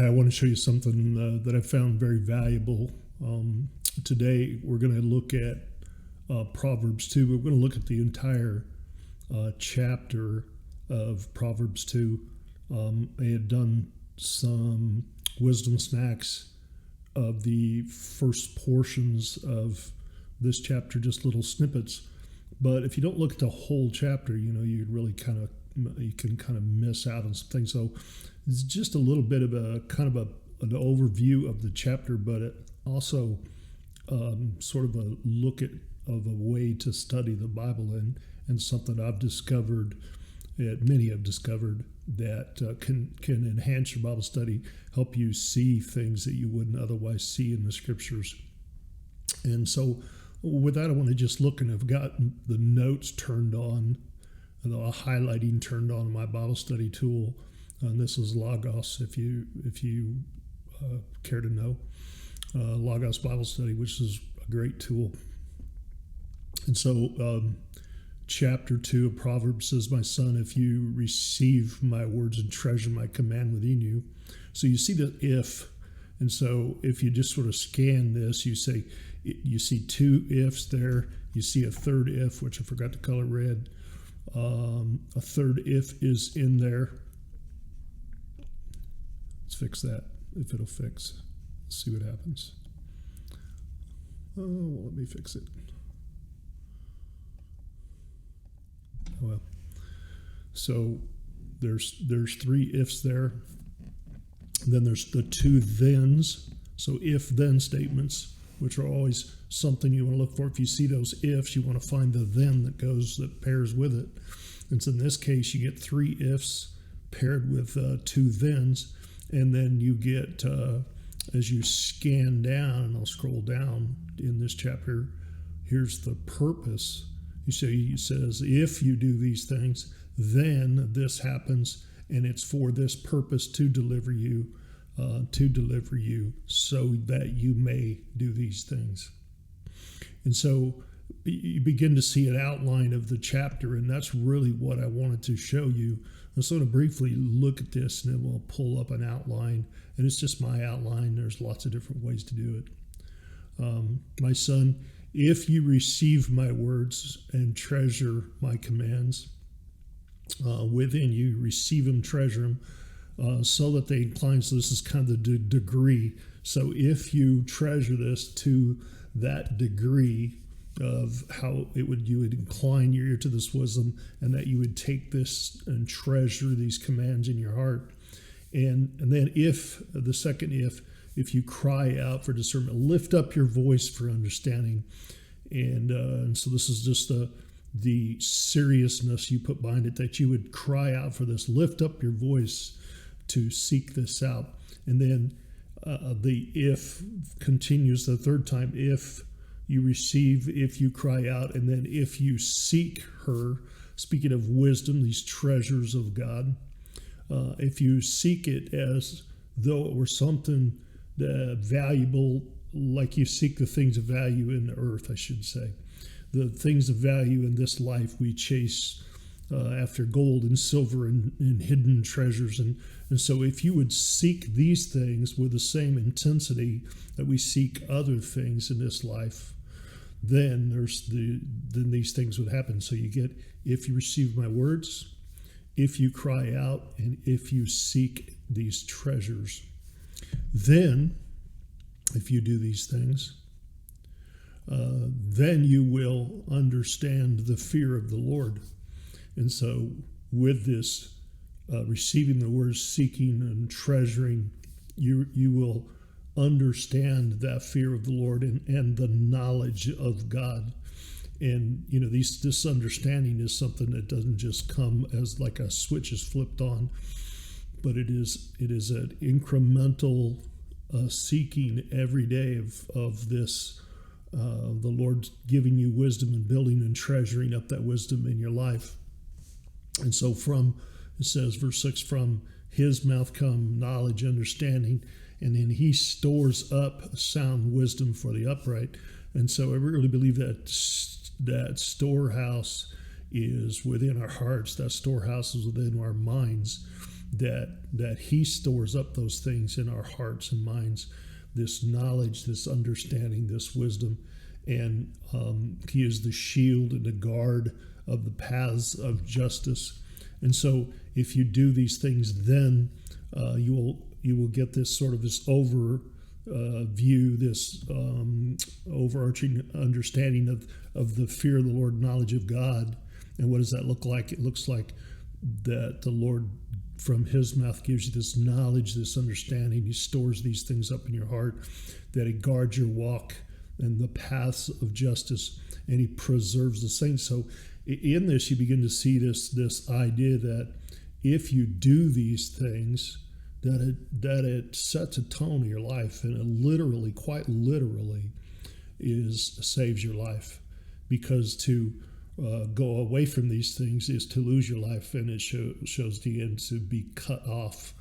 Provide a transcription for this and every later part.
I want to show you something that I found very valuable. Today, we're going to look at Proverbs 2. We're going to look at the entire chapter of Proverbs 2. I had done some wisdom snacks of the first portions of this chapter, just little snippets. But if you don't look at the whole chapter, you really you can kind of miss out on some things. So it's just a little bit of an overview of the chapter, but it also sort of a look of a way to study the Bible and something I've discovered, that many have discovered, that can enhance your Bible study, help you see things that you wouldn't otherwise see in the Scriptures. And so with that, I want to just look, and I've got the notes turned on, the highlighting turned on in my Bible study tool. And this is Logos, if you care to know. Logos Bible Study, which is a great tool. And so chapter 2 of Proverbs says, "My son, if you receive my words and treasure my command within you." So you see the if. And so if you just sort of scan this, you see two ifs there. You see a third if, which I forgot to color red. A third if is in there. Let's fix that, if it'll fix. Let's see what happens. Well, let me fix it. Oh, well. So there's three ifs there. Then there's the two thens. So if-then statements, which are always something you want to look for. If you see those ifs, you want to find the then that pairs with it. And so in this case, you get three ifs paired with two thens. And then you get, as you scan down, and I'll scroll down in this chapter, here's the purpose. He says, if you do these things, then this happens, and it's for this purpose to deliver you so that you may do these things. And so you begin to see an outline of the chapter, and that's really what I wanted to show you. I'm just going to briefly look at this, and then we'll pull up an outline. And it's just my outline. There's lots of different ways to do it. My son, if you receive my words and treasure my commands within you, receive them, treasure them, so that they incline. So this is kind of the degree. So if you treasure this to that degree of how you would incline your ear to this wisdom, and that you would take this and treasure these commands in your heart. And then the second if you cry out for discernment, lift up your voice for understanding. And so this is just the seriousness you put behind it, that you would cry out for this, lift up your voice to seek this out. And then the if continues the third time, if you receive, if you cry out, and then if you seek her, speaking of wisdom, these treasures of God, if you seek it as though it were something valuable, like you seek the things of value in the earth, I should say. The things of value in this life, we chase after gold and silver and hidden treasures. And so if you would seek these things with the same intensity that we seek other things in this life, then then these things would happen. So you get, if you receive my words, if you cry out, and if you seek these treasures. Then, if you do these things, then you will understand the fear of the Lord. And so with this, receiving the words, seeking and treasuring, you will understand that fear of the Lord and the knowledge of God. And this understanding is something that doesn't just come as like a switch is flipped on, but it is an incremental seeking every day of this, the Lord giving you wisdom and building and treasuring up that wisdom in your life. And so it says, verse 6, from his mouth come knowledge, understanding, and then he stores up sound wisdom for the upright. And so I really believe that storehouse is within our hearts. That storehouse is within our minds. that he stores up those things in our hearts and minds, this knowledge, this understanding, this wisdom. And he is the shield and the guard of the paths of justice. And so if you do these things, then you will get this sort of this view, this overarching understanding of the fear of the Lord, knowledge of God. And what does that look like? It looks like that the Lord, from his mouth, gives you this knowledge, this understanding. He stores these things up in your heart, that he guards your walk and the paths of justice, and he preserves the saints. So in this, you begin to see this idea that if you do these things, that it sets a tone in your life, and it literally, quite literally, saves your life. Because to go away from these things is to lose your life, and it shows the end to be cut off.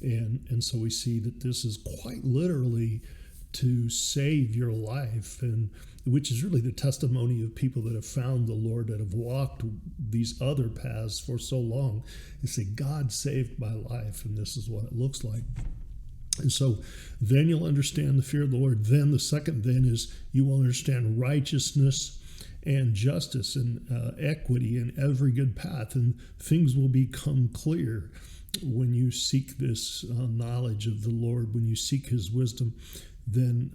And so we see that this is quite literally to save your life, and which is really the testimony of people that have found the Lord, that have walked these other paths for so long, and say, God saved my life, and this is what it looks like. And so then you'll understand the fear of the Lord. Then the second then is you will understand righteousness and justice and equity in every good path, and things will become clear when you seek this knowledge of the Lord, when you seek his wisdom. Then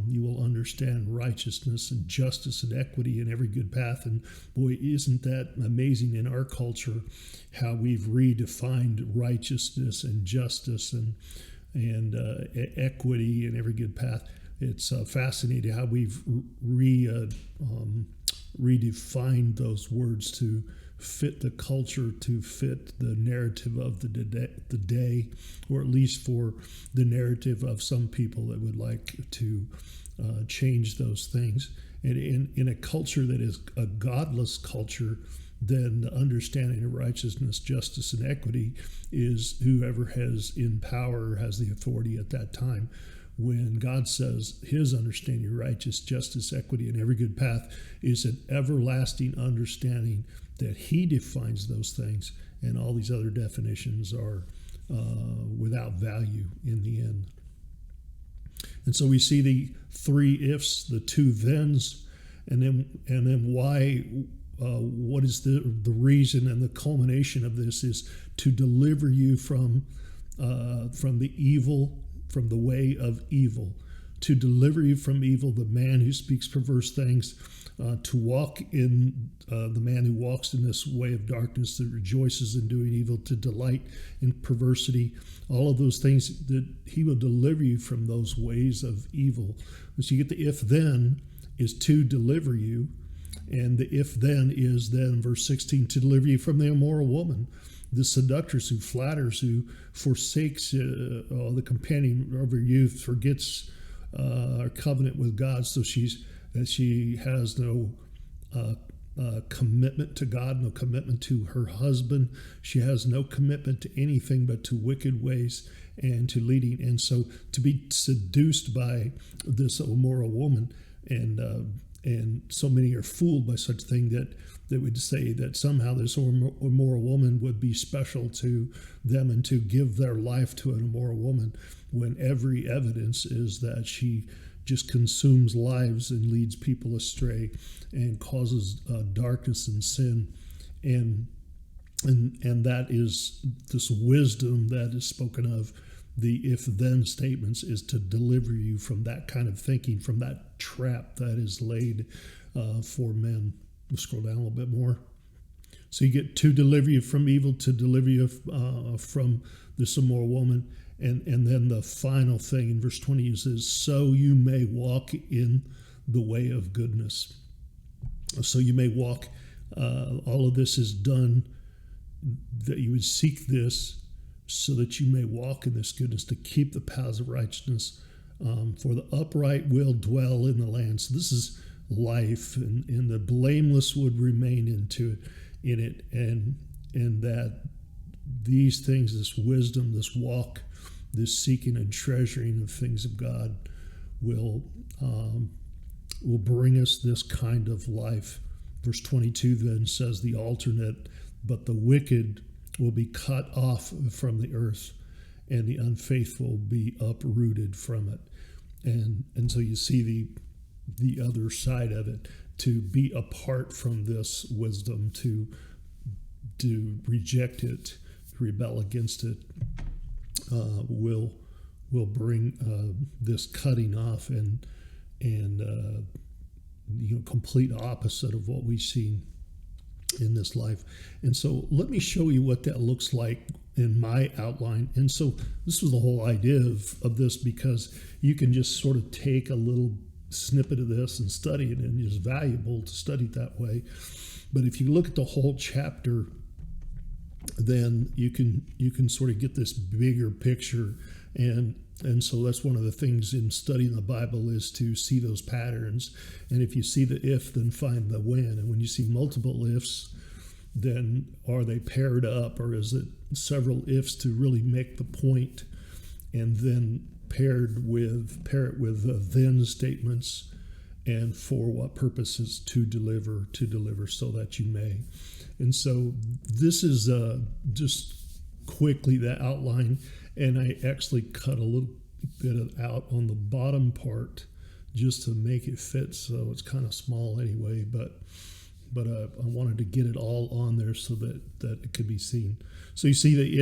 you will understand righteousness and justice and equity in every good path. And boy, isn't that amazing in our culture, how we've redefined righteousness and justice and equity in every good path. It's fascinating how we've redefined those words to fit the culture, to fit the narrative of the day, or at least for the narrative of some people that would like to change those things. And in a culture that is a godless culture, then the understanding of righteousness, justice, and equity is whoever has in power, has the authority at that time. When God says his understanding, righteous, justice, equity, and every good path, is an everlasting understanding that he defines those things, and all these other definitions are without value in the end. And so we see the three ifs, the two thens, and then why. What is the reason and the culmination of this is to deliver you from the evil, from the way of evil, to deliver you from evil, the man who speaks perverse things, to walk in the man who walks in this way of darkness, that rejoices in doing evil, to delight in perversity, all of those things, that he will deliver you from those ways of evil. So you get the if then is to deliver you, and the if then is then, verse 16, to deliver you from the immoral woman, the seductress who flatters, who forsakes the companion of her youth, forgets our covenant with God, so she has no commitment to God, no commitment to her husband. She has no commitment to anything but to wicked ways and to leading. And so to be seduced by this immoral woman, and so many are fooled by such a thing that they would say that somehow this immoral woman would be special to them and to give their life to an immoral woman, when every evidence is that she just consumes lives and leads people astray and causes darkness and sin. And that is this wisdom that is spoken of. The if-then statements is to deliver you from that kind of thinking, from that trap that is laid for men. We'll scroll down a little bit more. So you get to deliver you from evil, to deliver you from this immoral woman. And then the final thing in verse 20 is, so you may walk in the way of goodness. So you may walk, all of this is done, that you would seek this, so that you may walk in this goodness, to keep the paths of righteousness. For the upright will dwell in the land. So this is life, and the blameless would remain in it, and that these things, this wisdom, this walk, this seeking and treasuring of things of God will bring us this kind of life. Verse 22 then says the alternate, but the wicked will be cut off from the earth, and the unfaithful be uprooted from it. And so you see the other side of it, to be apart from this wisdom, to reject it, rebel against it, will bring this cutting off and complete opposite of what we've seen in this life. And so let me show you what that looks like in my outline. And so this was the whole idea of this, because you can just sort of take a little snippet of this and study it, and it's valuable to study it that way. But if you look at the whole chapter, then you can sort of get this bigger picture. And so that's one of the things in studying the Bible, is to see those patterns. And if you see the if, then find the when. And when you see multiple ifs, then are they paired up, or is it several ifs to really make the point, and then pair it with then statements, and for what purposes to deliver so that you may. And so this is just quickly the outline. And I actually cut a little bit out on the bottom part just to make it fit. So it's kind of small anyway, but I wanted to get it all on there so that it could be seen. So you see the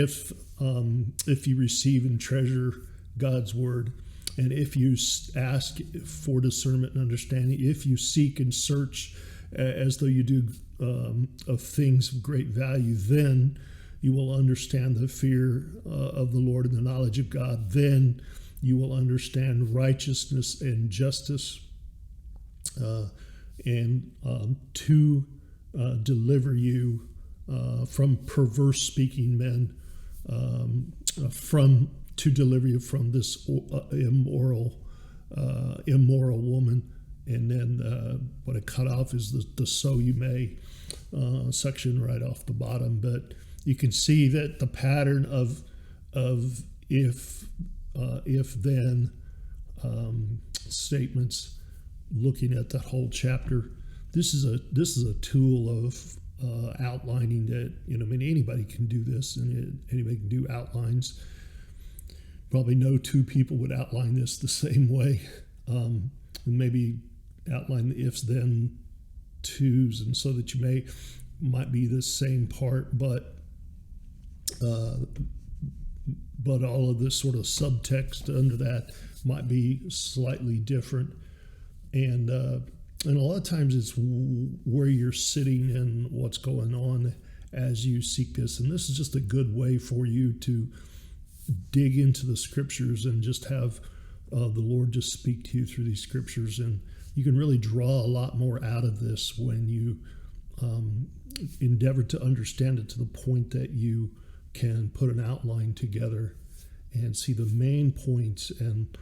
if you receive and treasure God's word, and if you ask for discernment and understanding, if you seek and search as though you do of things of great value, then you will understand the fear of the Lord and the knowledge of God. Then you will understand righteousness and justice, and to deliver you from perverse speaking men, to deliver you from this immoral woman. And then what I cut off is the so you may section right off the bottom. But you can see that the pattern of if then statements, looking at that whole chapter, this is a tool of outlining that, anybody can do this, and anybody can do outlines. Probably no two people would outline this the same way. And maybe outline the ifs, then, tos, and so that you might be the same part, but all of this sort of subtext under that might be slightly different. And a lot of times it's where you're sitting and what's going on as you seek this. And this is just a good way for you to dig into the scriptures and just have the Lord just speak to you through these scriptures. And you can really draw a lot more out of this when you endeavor to understand it to the point that you can put an outline together and see the main points and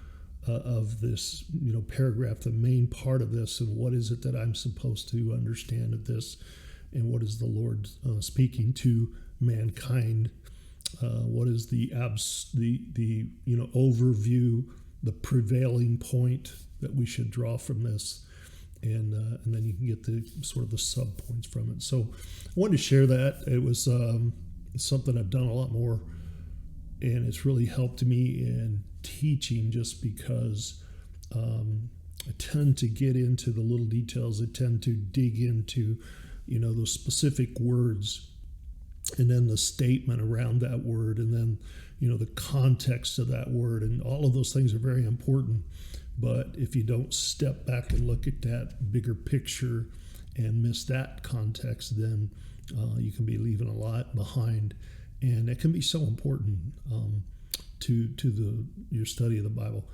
of this paragraph, the main part of this, and what is it that I'm supposed to understand of this, and what is the Lord speaking to mankind. What is the overview, the prevailing point that we should draw from this, and then you can get the sort of the sub points from it. So I wanted to share that. It was something I've done a lot more, and it's really helped me in teaching, just because I tend to get into the little details. I tend to dig into those specific words, and then the statement around that word, and then the context of that word, and all of those things are very important. But if you don't step back and look at that bigger picture and miss that context, then you can be leaving a lot behind, and it can be so important to your study of the Bible.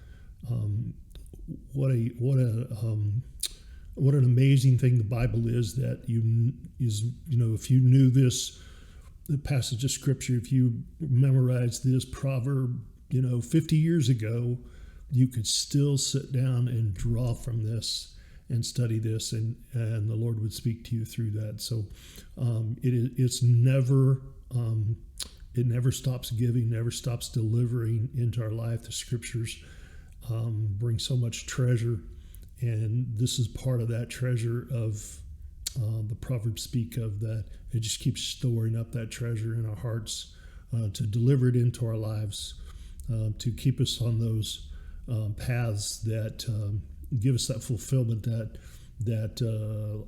What an amazing thing the Bible is, that if you knew this, the passage of scripture, if you memorized this proverb 50 years ago, you could still sit down and draw from this and study this, and the Lord would speak to you through that. So it never stops giving, never stops delivering into our life. The scriptures bring so much treasure, and this is part of that treasure of the Proverbs speak of, that it just keeps storing up that treasure in our hearts, to deliver it into our lives, to keep us on those paths that give us that fulfillment, that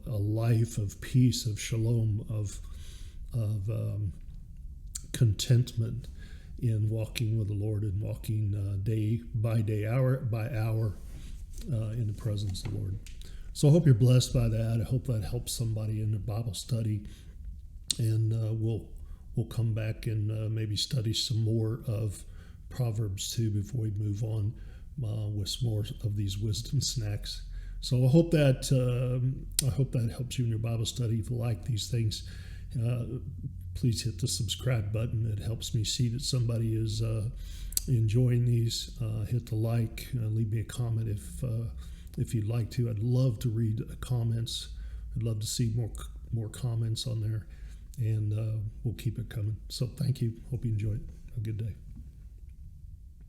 a life of peace, of shalom, of contentment in walking with the Lord, and walking day by day, hour by hour, in the presence of the Lord. So I hope you're blessed by that. I hope that helps somebody in their Bible study, and we'll come back and maybe study some more of Proverbs too before we move on with some more of these wisdom snacks. So I hope that helps you in your Bible study. If you like these things, please hit the subscribe button. It helps me see that somebody is enjoying these. Hit the like. Leave me a comment if you'd like to. I'd love to read comments. I'd love to see more comments on there, and we'll keep it coming. So thank you. Hope you enjoy it. Have a good day.